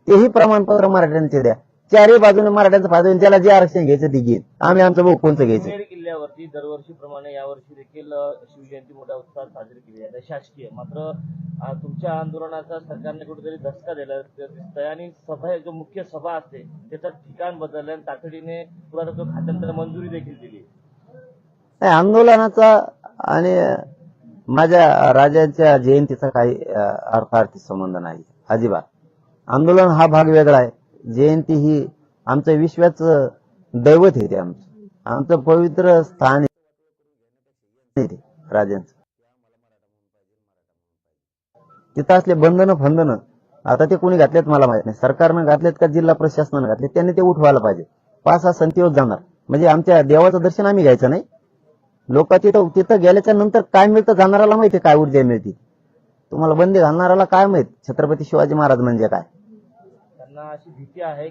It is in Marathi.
तेही प्रमाणपत्र मराठ्यांचे द्या. चारही बाजूने मराठ्यांचा फायदा होईल. त्याला जे आरक्षण घ्यायचं ते घेईल. आम्ही आमचं बघू कोणतं घ्यायचं. शिवनेरी किल्ल्यावरती दरवर्षीप्रमाणे यावर्षी देखील शिवजयंती मोठ्या उत्साहात साजरी केली जाते शासकीय. मात्र तुमच्या आंदोलनाचा सरकारने कुठेतरी धक्का दिला दिसतोय आणि सभा जो मुख्य सभा असते त्याचं ठिकाण बदललं आणि तातडीने पुरातत्व खात्याने मंजुरी देखील दिली. नाही, आंदोलनाचा आणि माझ्या राजाच्या जयंतीचा काही अर्थार्थी संबंध नाही अजिबात. आंदोलन हा भाग वेगळा आहे. जयंती ही आमचं विश्वाचं दैवत आहे. ते आमचं पवित्र स्थान आहे राजांचं. तिथं असले बंधनं फंधनं आता ते कोणी घातलेत मला माहित नाही. सरकारनं घातलेत का जिल्हा प्रशासनानं घातलेत, त्यांनी ते उठवायला पाहिजे. 5-6 संतीवर जाणार म्हणजे आमच्या देवाचं दर्शन आम्ही घ्यायचं नाही. लोक तिथं गेल्याच्या नंतर काय मिळतं जाणाराला माहिती, काय ऊर्जा मिळते. तुम्हाला बंदी घालणाराला काय माहित छत्रपती शिवाजी महाराज म्हणजे काय. त्यांना अशी भीती आहे